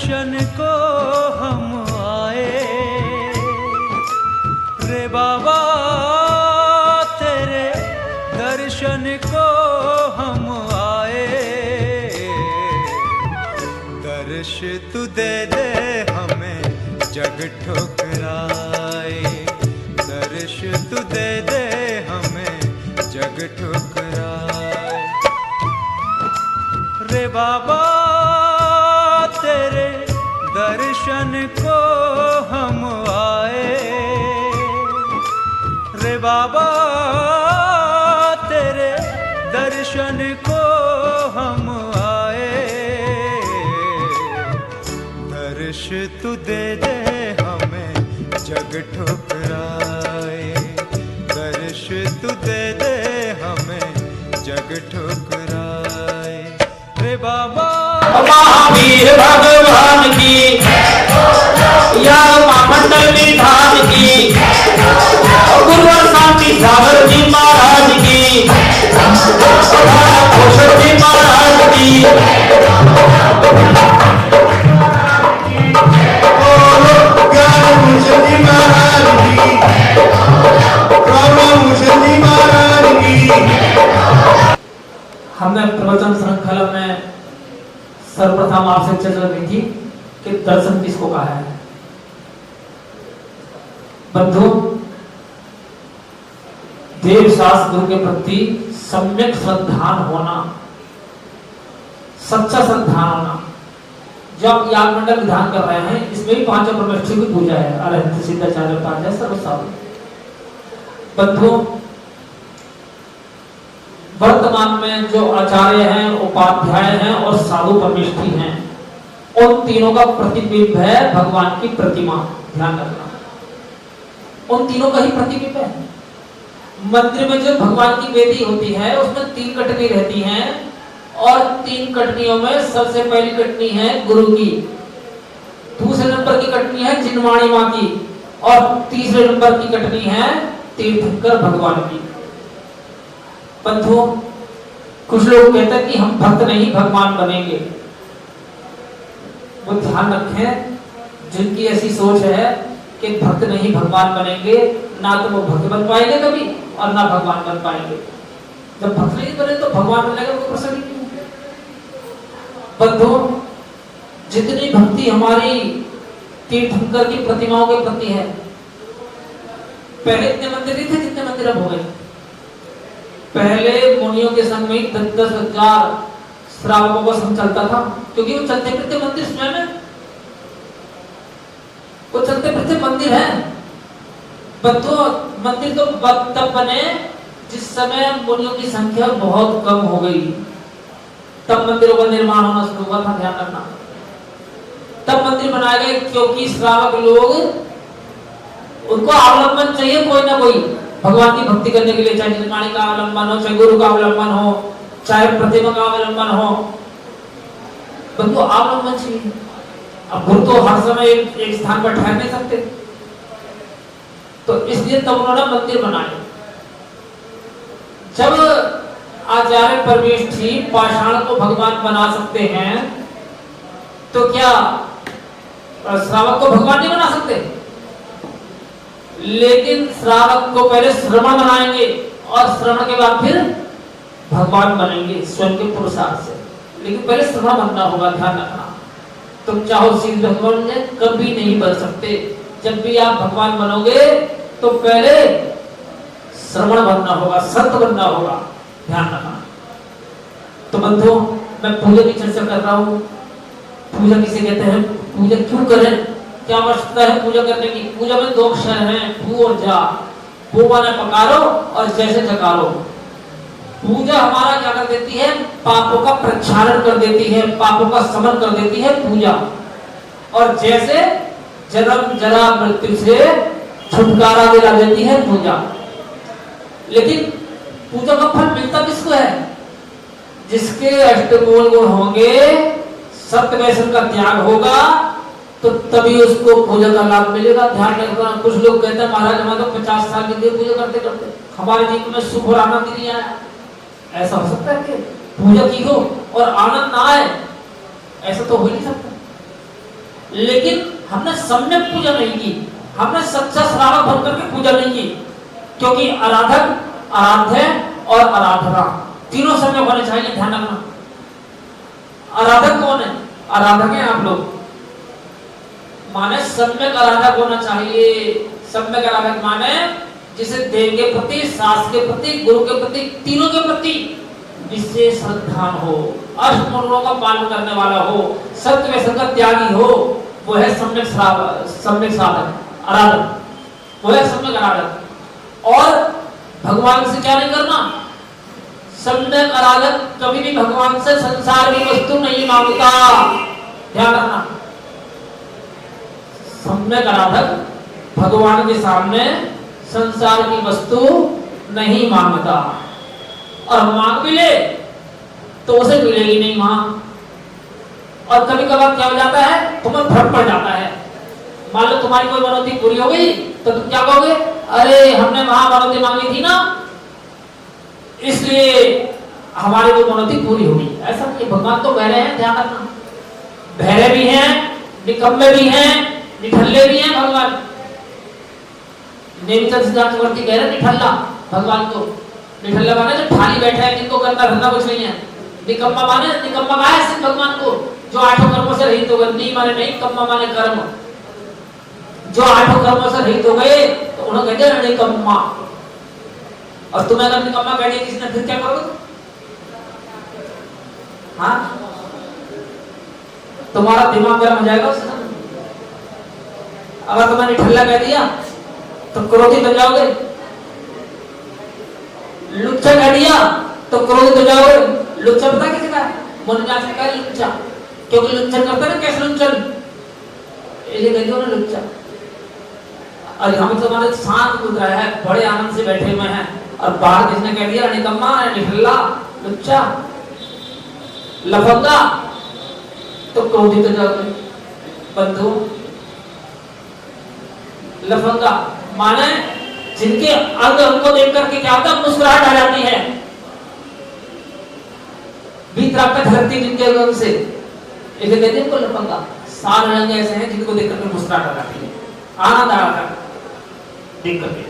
दर्शन को हम आए रे बाबा, तेरे दर्शन को हम आए। दर्श तू दे दे हमें जग ठुकराए, दर्श तू दे दे हमें जग ठुकराए रे बाबा, तेरे दर्शन को हम आए रे बाबा, तेरे दर्शन को हम आए। दर्श तू दे दे हमें जग ठुकराए, दर्श तू दे दे हमें जग ठुकराए रे बाबा। महावीर भगवान की या महामंडल विधान की, गुरुवर शांति सागर जी महाराज की, भूषण जी महाराज की, भूषण जी महाराज की, भूषण जी महाराज की। हमने प्रवचन श्रृंखला में सर्वप्रथम आपसे चर्चा की थी कि दर्शन किसको कहा है। बंधु, देव शास्त्र गुरु के प्रति सम्यक श्रद्धान होना, सच्चा श्रद्धान होना। जो आप याग मंडल विधान कर रहे हैं, इसमें भी पांचों परमेश्वर की पूजा है, अरहंत सिद्धाचार्य पांच सर्वसाधु। बंधु, वर्तमान में जो आचार्य हैं, उपाध्याय हैं और साधु परमेष्ठी हैं, उन तीनों का प्रतिबिंब है भगवान की प्रतिमा। ध्यान रखना, उन तीनों का ही प्रतिबिंब है। मंदिर में जो भगवान की वेदी होती है उसमें 3 कटनी रहती हैं, और 3 कटनियों में सबसे पहली कटनी है गुरु की, दूसरे नंबर की कटनी है जिनवाणी माँ की, और तीसरे नंबर की कटनी है तीर्थंकर भगवान की। बंधु, कुछ लोग कहते हैं कि हम भक्त नहीं भगवान बनेंगे। वो ध्यान रखें, जिनकी ऐसी सोच है कि भक्त नहीं भगवान बनेंगे, ना तो वो भक्त बन पाएंगे कभी और ना भगवान बन पाएंगे। जब भक्त नहीं बने तो भगवान बनेगा कोई प्रश्न ही नहीं। बंधु, जितनी भक्ति हमारी तीर्थंकर की प्रतिमाओं के प्रति है, पहले इतने मंदिर नहीं थे जितने मंदिर अब हो गए। पहले मुनियों के संग में 10-10 हजार श्रावकों का संग चलता था, क्योंकि वो चलते फिरते मंदिर स्वयं है, वो चलते फिरते मंदिर है। बंधु, मंदिर तो तब बने जिस समय मुनियों की संख्या बहुत कम हो गई, तब मंदिरों का निर्माण होना शुरू हुआ था। ध्यान रखना, तब मंदिर बनाए गए, क्योंकि श्रावक लोग, उनको अवलंबन चाहिए कोई ना कोई भगवान की भक्ति करने के लिए, चाहे निर्माणी का अवलंबन हो, चाहे गुरु का अवलंबन हो, चाहे प्रतिमा का अवलंबन हो, बंधु अवलंबन चाहिए। अब गुरु तो हर समय एक स्थान पर ठहर नहीं सकते, तो इसलिए तब उन्होंने मंदिर बनाए। जब आचार्य परमेष्ठी पाषाण को भगवान बना सकते हैं, तो क्या श्रावक को भगवान नहीं बना सकते? लेकिन श्रावक को पहले श्रवण बनाएंगे और श्रवण के बाद फिर भगवान बनेंगे स्वयं के पुरुषार्थ से। लेकिन पहले श्रवण बनना होगा। ध्यान रखना, तुम चाहो सीधे भगवान कभी नहीं बन सकते। जब भी आप भगवान बनोगे तो पहले श्रवण बनना होगा, संत बनना होगा। ध्यान रखना। तो बंधु, मैं पूजा की चर्चा कर रहा हूँ। पूजा किसे कहते हैं, पूजा क्यों करें, क्या आवश्यकता है पूजा करने की? पूजा में 2 अक्षर हैं, पू और जा। पू माने पकारो और जैसे जकारो। पूजा हमारा क्या कर देती है, पापों का प्रक्षालन कर देती है, पापों का शमन कर देती है पूजा। और जैसे जन्म जरा मृत्यु से छुटकारा दिला देती है पूजा। लेकिन पूजा का फल मिलता किसको है? जिसके अष्टमूल गुण होंगे, सत्य व्यसन का त्याग होगा, तो तभी उसको पूजा का लाभ मिलेगा। ध्यान रखना। कुछ लोग कहते हैं महाराज हमारे तो 50 साल के लिए पूजा करते करते हमारे जीवन में सुख और आनंद नहीं आया। ऐसा हो सकता है कि पूजा की हो और आनंद ना आए? ऐसा तो हो ही नहीं सकता। लेकिन हमने सम्यक पूजा नहीं की, हमने सच्चा श्रावक बन करके पूजा नहीं की, क्योंकि आराधक, आराध्य और आराधना तीनों सम्यक होने चाहिए। ध्यान रखना। आराधक कौन है? आराधक है आप लोग, माने सम्यक आराधक होना चाहिए। सम्यक आराधक माने जिसे देव के प्रति, शास्त्र के प्रति, गुरु के प्रति, तीनों के प्रति विशेष श्रद्धा हो, अष्टमंगलों का पालन करने वाला हो, सत्य व्यसन का त्यागी हो, वो है सम्यक साधक, आराधक, वो है सम्यक आराधक। और भगवान से क्या नहीं करना? सम्यक आराधक कभी भी भगवान से संसार की वस्तु नहीं मांगता। ध्यान रखना। सम्यक आराधक भगवान के सामने संसार की वस्तु नहीं मांगता, और मांग भी ले तो उसे मिलेगी नहीं वहां। और कभी कभार क्या हो जाता है, तुम्हें भ्रम पड़ जाता है। मान लो तुम्हारी कोई मनौती पूरी हो गई तो तुम क्या कहोगे? अरे हमने वहां मनौती मांगी थी ना, इसलिए हमारी कोई मनौती पूरी होगी। ऐसा नहीं, भगवान तो बहरे हैं। ध्यान रखना। बहरे भी हैं, निकम्मे भी हैं, निठल्ले भी हैं भगवान। नेमिचंद सिद्धांत चक्रवर्ती कह रहे निठल्ला भगवान को। निठल्ला माने जो ठाली बैठा है, जिनको करना धंधा कुछ नहीं है। निकम्मा माने, निकम्मा कहा है सिर्फ भगवान को, जो आठों कर्मों से रहित हो गए। नी माने नहीं, कम्मा माने कर्म। जो आठों कर्मों से रहित हो गए तो उन्होंने कह दिया निकम्मा। और तुम्हें अगर निकम्मा कह दिया किसी ने, फिर क्या करोगे? हाँ, तुम्हारा दिमाग गर्म हो जाएगा उससे। अगर तुम्हें निठल्ला कह दिया तो क्रोधित हो जाओगे। लुच्चा कह दिया तो क्रोधित हो जाओगे। लुच्चा पता किसी का? मुनिराज ने कहा लुच्चा, क्योंकि लुच्चन करते ना, कैसे लुच्चन, ये कह दिया ना लुच्चा। और हम तो हमारे शांत बुद्ध रहे हैं, बड़े आनंद से बैठे हुए हैं, और बाहर किसने कह दिया निकम्मा, निठल्ला, लुच्चा, लफंगा, तो क्रोधित हो जाओगे। बंधु, लफंगा माने जिनके अंग को देख करके क्या होता है, मुस्कुराहट आ जाती है, भीतर आपका धरती जिनके अंग से, इसे कहते हैं लफंगा। सारे रंग ऐसे हैं जिनको देख करके मुस्कुराहट आ जाती है, आनंद आ जाता है देख करके।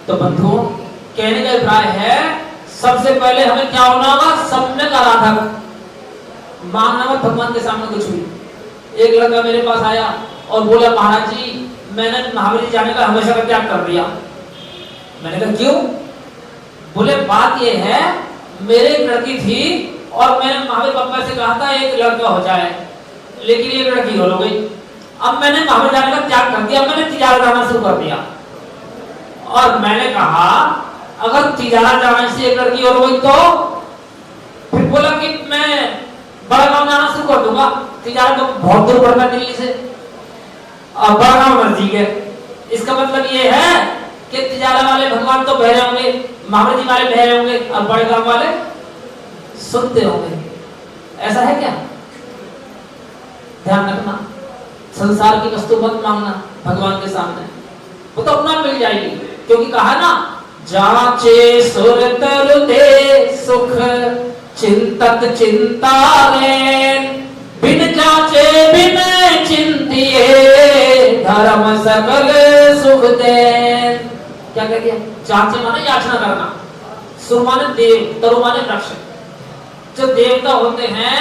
तो बंधुओं, कहने का अभिप्राय है सबसे पहले हमें क्या होना होगा? सम्यक आराधक। मांगना मत भगवान के सामने कुछ भी। एक लड़का मेरे पास आया और बोला महाराज जी मैंने महाबली जाने का हमेशा का त्याग कर दिया। मैंने कहा क्यों? बोले बात ये है, मेरे एक लड़की थी और मैंने महावीर पापा से कहा था एक लड़का हो जाए, लेकिन एक लड़की हो गई। अब मैंने महावीर जाने का त्याग कर दिया, मैंने तिजारत जाना शुरू कर दिया। और मैंने कहा अगर तिजारत जाने से एक लड़की हो गई तो फिर बोला कि मैं बड़ा गांव जाना शुरू कर दूंगा। तिजारत तो बहुत दूर पड़ता है दिल्ली से, और बड़ा गांव नजदीक है। इसका मतलब ये है कि तिजारत वाले भगवान तो बहरे होंगे, महावीर जी वाले बहरे होंगे, और बड़े गांव वाले सुनते होंगे। ऐसा है क्या? ध्यान रखना, संसार की वस्तु मत मांगना भगवान के सामने, वो तो अपना मिल जाएगी। क्योंकि कहा ना, जाचे सुर तरु दे सुख चिंतक चिंता लेन, बिन जाचे बिन चिंतिए धर्म सकल सुख देन। क्या कह दिया? जाचे माने याचना करना, सुर माने देव, तरु माने वृक्ष। जो देवता होते हैं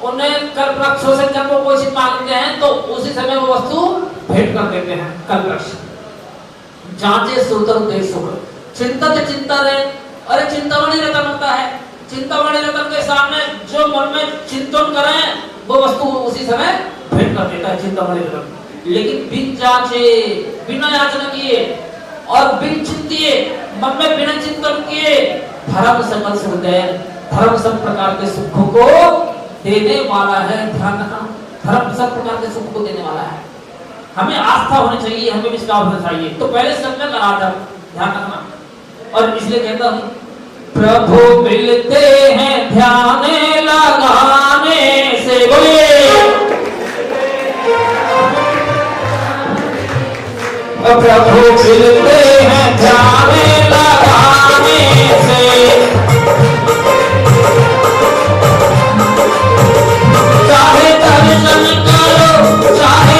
उन्हें कल वृक्षों से जब वो कोई चीज मांगते हैं तो उसी समय वो वस्तु भेंट कर देते हैं, कल वृक्ष। जांचे सुतर दे सुख, चिंता से चिंता रहे। अरे चिंतामणि रतन होता है, चिंतामणि रतन के सामने जो मन में चिंतन करें वो वस्तु उसी समय भेंट कर देता है चिंतामणि रतन। लेकिन बिन जांचे, बिना याचना किए और बिन चिंतिए, मन में बिना चिंतन किए, धर्म सकल सुख देन, धर्म सब प्रकार के सुखों को देने वाला है। ध्यान रखना, धर्म सब प्रकार के सुख को देने वाला है। हमें आस्था होनी चाहिए, हमें विश्वास होना चाहिए। तो पहले सम्यक आराधक, ध्यान रखना। और इसलिए कहता हूं, प्रभु मिलते हैं ध्यान लगाने से। बोलिए प्रभु मिलते हैं ध्यान लगाने से, चाहे दर्शन करो चाहे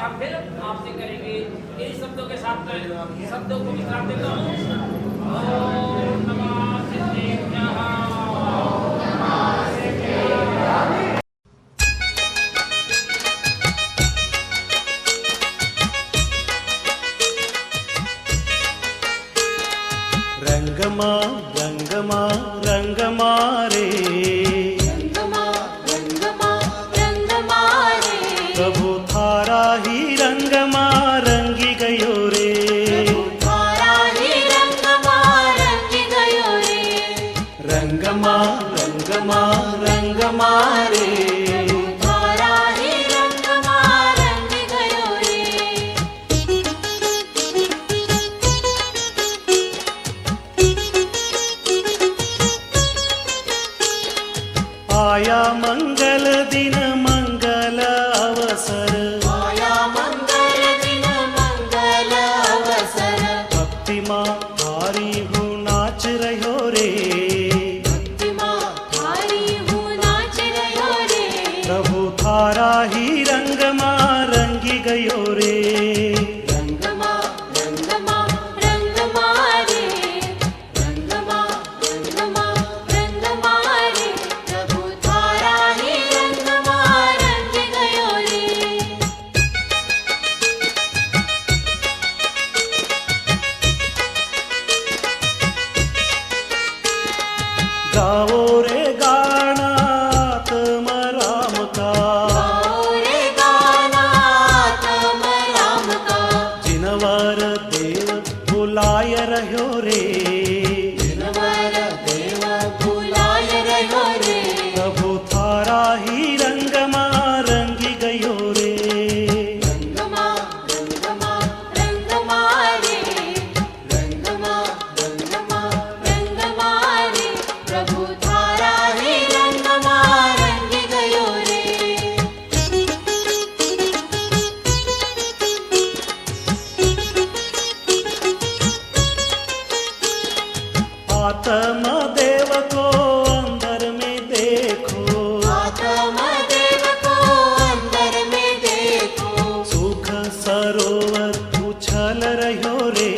हम फिर आपसे करेंगे। इन शब्दों के साथ शब्दों को विश्राम देता हूँ। ओम नमः सिद्धेभ्यः। रंगमा रंगमा रंगमा रे रंगमा रंगमा रंगमा रे प्रभु थारा ही रंगमा रंगी गयो रे थारा ही रंगमा रंगी गयो रे रंगमा रंगमा रंगमा रे थारा ही रंगमा रंगी गयो रे आया मंगल दिन मंगल अवसर आया मंगल दिन मंगल अवसर भक्तिमा थारी हूँ नाच रहो रे भक्तिमा थारी हूँ नाच रहो रे प्रभु थारा ही रंगमा रंगी गयो रे रंगमा रंगमा रंगमा रे रंगमा रंगमा रंगमा रे प्रभु थारा ही रंगमा रंग गयो रे गाओ रे गाना आत्म राम का गाओ रे गाना तम राम का जिनवर देव बुलाय रहो रे नवर देव बुलाय रहो रे प्रभु थारा ही रंगमा रंगी गयो रे रंगमा रंगमा रंगमा रे रंगमा रंगमा रंगमा रे प्रभु थारा ही रंगमा रंग गयो रे आत्म देव को अंदर में देखो आत्मा देव को अंदर में देखो सुख सरोवर उछल रहो रे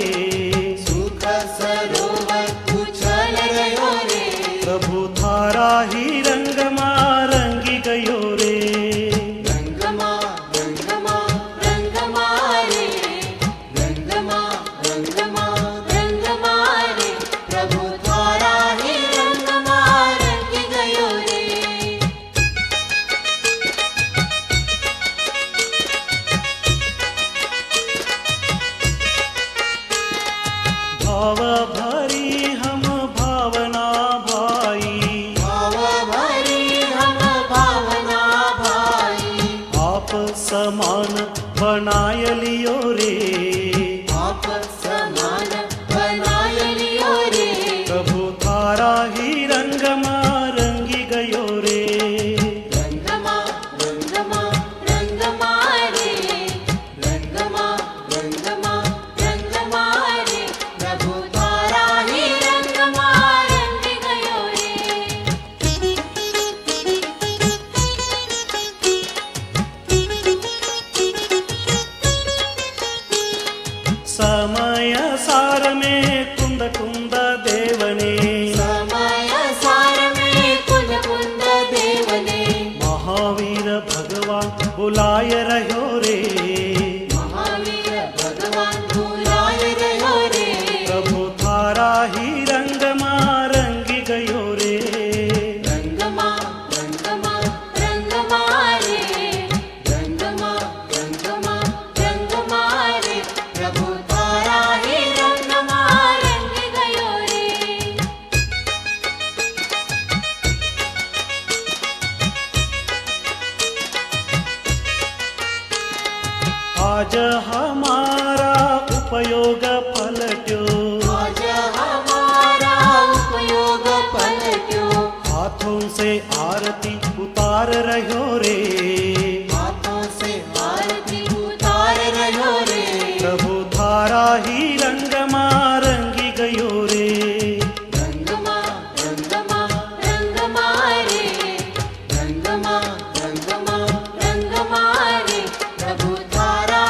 सुख सरोवर उछल रहो रे प्रभु थारा ही रंगमा रंगी गयो रे रंगमा रंगमा रंगमा रे रंगमा रंगमा रंगमा रे प्रभु थारा ही रंगमा रंग गयो रे भाव भरी हम भावना भाई भाव भरी हम भावना भाई आप समान बनाय लियो रे आप समान बनाय लियो रे प्रभु थारा ही रंगमा रंगी गयो रे रंगमा रंगमा रंगमा रे रंगमा रंगमा रंगमा रे प्रभु थारा ही रंगमा रंग गयो रे समय सार में कुंद कुंद देवने समय सार में कुंद कुंद देवने महावीर भगवान बुलाय रहो रे महावीर भगवान बुलाय रहो रे प्रभु थारा ही रंगमा रंगी गयो रे रंगमा रंगमा रंगमा रे रंगमा रंगमा रंगमा रे प्रभु थारा ही रंगमा रंग गयो रे आज हमारा उपयोग पलट्यो आज हमारा उपयोग पलट्यो हाथों से आरती उतार रहो रे हाथों से आरती उतार रहो रे प्रभु थारा ही रंगमा रंगी गयो रे रंगमा रंगमा रंगमा रे रंगमा रंगमा रंगमा रे प्रभु थारा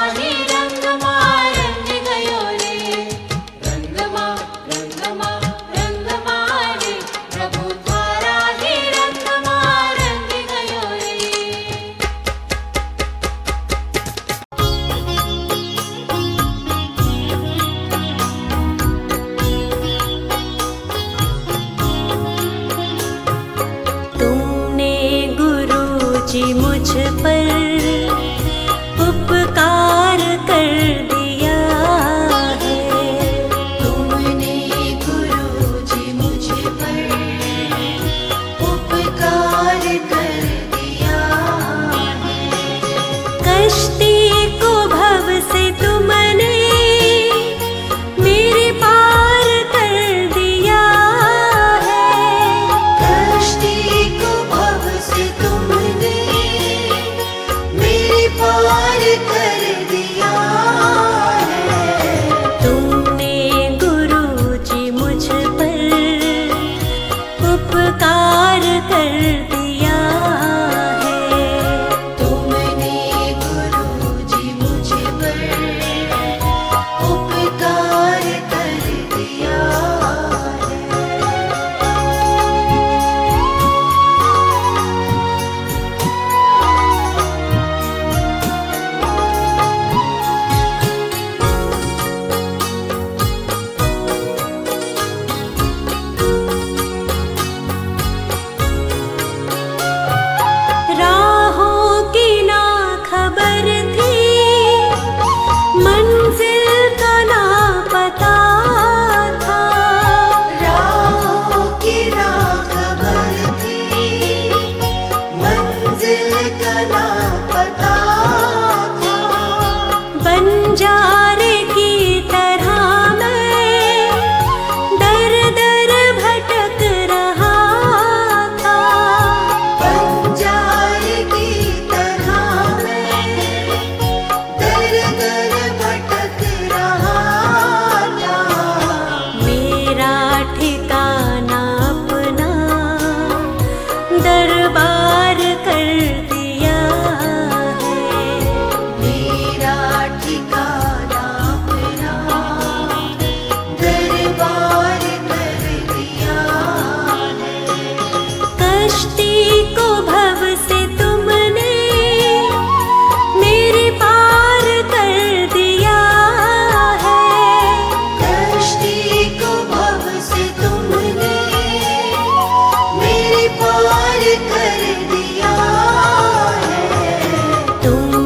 तू